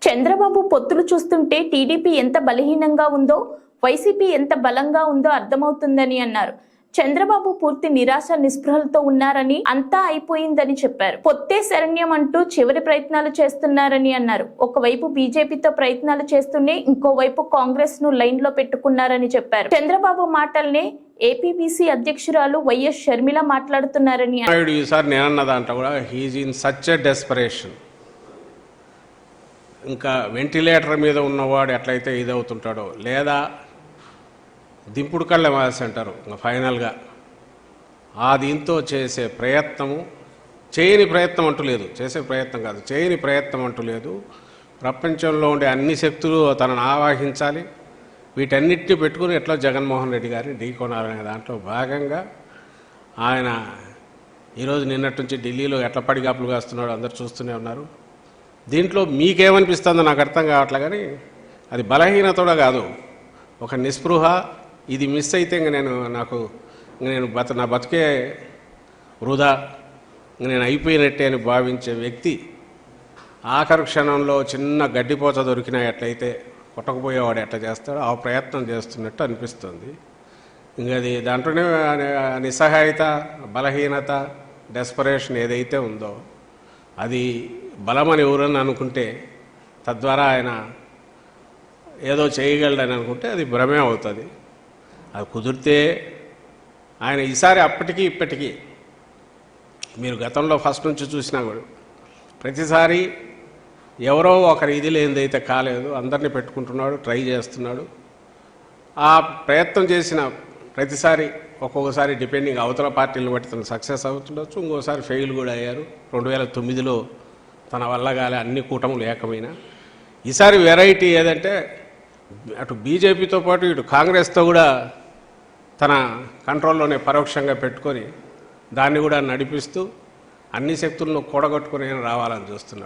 చంద్రబాబు పొత్తులు చూస్తుంటే టీడీపీ ఎంత బలహీనంగా ఉందో, వైసీపీ ఎంత బలంగా ఉందో అర్థమవుతుందని అన్నారు. చంద్రబాబు పూర్తి నిరాశ నిస్పృహలతో ఉన్నారని, అంతా అయిపోయిందని చెప్పారు. పొత్తే శరణ్యం అంటూ చివరి ప్రయత్నాలు చేస్తున్నారని అన్నారు. ఒకవైపు బీజేపీతో ప్రయత్నాలు చేస్తూనే ఇంకోవైపు కాంగ్రెస్ ను లైన్ లో పెట్టుకున్నారని చెప్పారు. చంద్రబాబు మాటల్నే ఏపీబీసీ అధ్యక్షురాలు వైఎస్ షర్మిల మాట్లాడుతున్నారని ఇంకా వెంటిలేటర్ మీద ఉన్నవాడు ఎట్లయితే ఇదవుతుంటాడో, లేదా దింపుడు కళ్ళ మాసి అంటారు ఇంకా ఫైనల్గా ఆ దీంతో చేసే ప్రయత్నము, చేయని ప్రయత్నం అంటూ లేదు, చేసే ప్రయత్నం కాదు, చేయని ప్రయత్నం అంటూ లేదు. ప్రపంచంలో ఉండే అన్ని శక్తులు తనను ఆవాహించాలి, వీటన్నిటిని పెట్టుకుని ఎట్లా జగన్మోహన్ రెడ్డి గారిని ఢీకొనాలనే దాంట్లో భాగంగా ఆయన ఈరోజు నిన్నటి నుంచి ఢిల్లీలో ఎట్లా పడిగాపులు కాస్తున్నాడో అందరు చూస్తూనే ఉన్నారు. దీంట్లో మీకేమనిపిస్తుందో నాకు అర్థం కావట్లే, కానీ అది బలహీనతోడ కాదు, ఒక నిస్పృహ. ఇది మిస్ అయితే ఇంక నేను నా బతికే వృధా, నేను అయిపోయినట్టే అని భావించే వ్యక్తి ఆఖరి క్షణంలో చిన్న గడ్డిపోత దొరికినా ఎట్లయితే కొట్టకపోయేవాడు ఎట్లా చేస్తాడో ఆ ప్రయత్నం చేస్తున్నట్టు అనిపిస్తుంది. ఇంక అది దాంట్లోనే నిస్సహాయత, బలహీనత, డెస్పరేషన్ ఏదైతే ఉందో అది బలమని ఎవరని అనుకుంటే, తద్వారా ఆయన ఏదో చేయగలడని అనుకుంటే అది భ్రమే అవుతుంది. అది కుదిరితే ఆయన ఈసారి అప్పటికీ ఇప్పటికీ మీరు గతంలో ఫస్ట్ నుంచి చూసినా కూడా ప్రతిసారి ఎవరో ఒకరి ఇది లేనిదైతే కాలేదు, అందరినీ పెట్టుకుంటున్నాడు, ట్రై చేస్తున్నాడు. ఆ ప్రయత్నం చేసిన ప్రతిసారి ఒక్కొక్కసారి డిపెండింగ్ అవతల పార్టీలను బట్టి తను సక్సెస్ అవుతుండొచ్చు, ఇంకోసారి ఫెయిల్ కూడా అయ్యారు. 2009లో తన వల్ల కాలే, అన్ని కూటములు ఏకమైన. ఈసారి వెరైటీ ఏదంటే అటు బీజేపీతో పాటు ఇటు కాంగ్రెస్తో కూడా తన కంట్రోల్లోనే పరోక్షంగా పెట్టుకొని దాన్ని కూడా నడిపిస్తూ అన్ని శక్తులను కూడగొట్టుకుని రావాలని చూస్తున్నాడు.